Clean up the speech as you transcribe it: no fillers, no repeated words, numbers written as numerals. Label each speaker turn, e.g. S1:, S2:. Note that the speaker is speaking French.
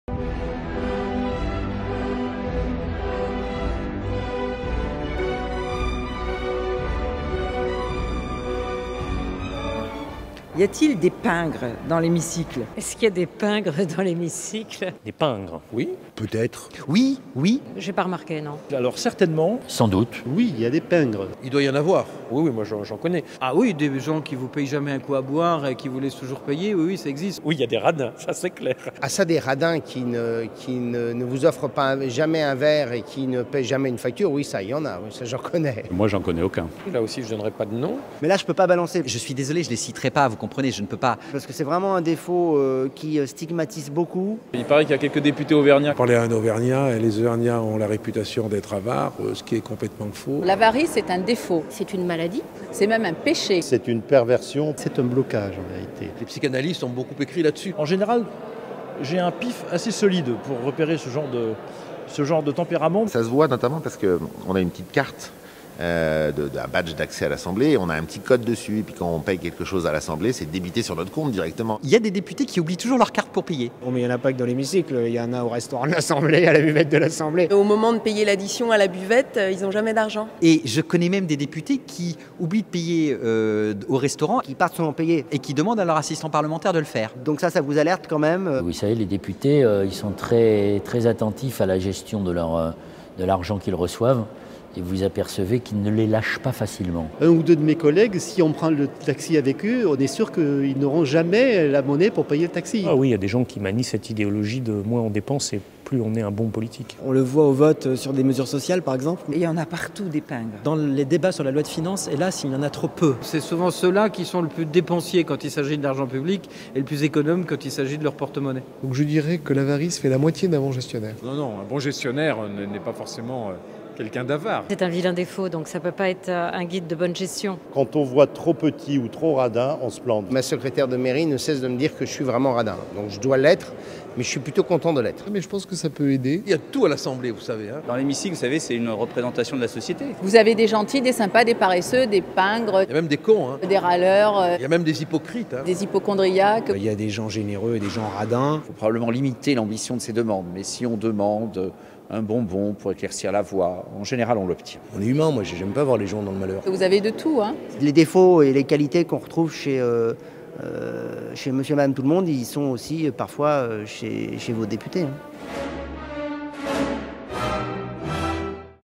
S1: Y a-t-il des pingres dans l'hémicycle?
S2: Est-ce qu'il y a des pingres dans l'hémicycle?
S3: Des pingres?
S4: Oui, peut-être.
S5: Oui.
S2: J'ai pas remarqué, non.
S3: Alors certainement.
S5: Sans doute.
S4: Oui, il y a des pingres.
S6: Il doit y en avoir.
S3: Oui, moi j'en connais.
S7: Ah oui, des gens qui vous payent jamais un coup à boire et qui vous laissent toujours payer, oui, ça existe.
S3: Oui, il y a des radins, ça c'est clair.
S8: Ah ça, des radins qui ne vous offrent pas jamais un verre et qui ne paient jamais une facture, oui, ça, il y en a, oui, ça j'en connais.
S4: Moi, j'en connais aucun.
S3: Là aussi, je donnerai pas de nom.
S5: Mais là, je peux pas balancer.
S9: Je suis désolé, je les citerai pas, vous comprenez, je ne peux pas.
S5: Parce que c'est vraiment un défaut qui stigmatise beaucoup.
S10: Il paraît qu'il y a quelques députés auvergnats.
S11: Parler à un Auvergnat, et les Auvergnats ont la réputation d'être avares, ce qui est complètement faux.
S12: L'avarie, c'est un défaut.
S2: C'est une maladie.
S12: C'est même un péché.
S4: C'est une perversion.
S8: C'est un blocage en vérité.
S6: Les psychanalystes ont beaucoup écrit là-dessus.
S3: En général, j'ai un pif assez solide pour repérer ce genre de tempérament.
S13: Ça se voit notamment parce qu'on a une petite carte d'un badge d'accès à l'Assemblée, on a un petit code dessus, et puis quand on paye quelque chose à l'Assemblée, c'est débité sur notre compte directement.
S9: Il y a des députés qui oublient toujours leur carte pour payer.
S8: Bon, mais il n'y en a pas que dans l'hémicycle, il y en a au restaurant de l'Assemblée, à la buvette de l'Assemblée.
S12: Au moment de payer l'addition à la buvette, ils n'ont jamais d'argent.
S9: Et je connais même des députés qui oublient de payer au restaurant
S5: Qui partent sans payer.
S9: et qui demandent à leur assistant parlementaire de le faire.
S5: Donc ça vous alerte quand même.
S14: Vous savez, les députés, ils sont très, très attentifs à la gestion de l'argent qu'ils reçoivent. Et vous apercevez qu'ils ne les lâchent pas facilement.
S4: Un ou deux de mes collègues, si on prend le taxi avec eux, on est sûr qu'ils n'auront jamais la monnaie pour payer le taxi.
S3: Ah oui, il y a des gens qui manient cette idéologie de moins on dépense et plus on est un bon politique.
S7: On le voit au vote sur des mesures sociales, par exemple.
S1: Et il y en a partout des pingres.
S7: Dans les débats sur la loi de finances, hélas, il y en a trop peu. C'est souvent ceux-là qui sont le plus dépensiers quand il s'agit d'argent public et le plus économes quand il s'agit de leur porte-monnaie.
S11: Donc je dirais que l'avarice fait la moitié d'un bon gestionnaire.
S10: Non, un bon gestionnaire n'est pas forcément quelqu'un d'avare.
S2: C'est un vilain défaut, donc ça peut pas être un guide de bonne gestion.
S4: Quand on voit trop petit ou trop radin, on se plante.
S8: Ma secrétaire de mairie ne cesse de me dire que je suis vraiment radin. Donc je dois l'être, mais je suis plutôt content de l'être.
S11: Mais je pense que ça peut aider.
S6: Il y a tout à l'Assemblée, vous savez.
S10: Dans l'hémicycle, vous savez, c'est une représentation de la société.
S12: Vous avez des gentils, des sympas, des paresseux, des pingres,
S6: Il y a même des cons,
S12: des râleurs,
S6: Il y a même des hypocrites.
S12: des hypochondriaques.
S7: Il y a des gens généreux et des gens radins.
S9: Il faut probablement limiter l'ambition de ces demandes. Mais si on demande un bonbon pour éclaircir la voie, en général on l'obtient.
S8: On est humain, moi j'aime pas voir les gens dans le malheur.
S12: Vous avez de tout, hein.
S5: Les défauts et les qualités qu'on retrouve chez monsieur et madame tout le monde, ils sont aussi parfois chez vos députés.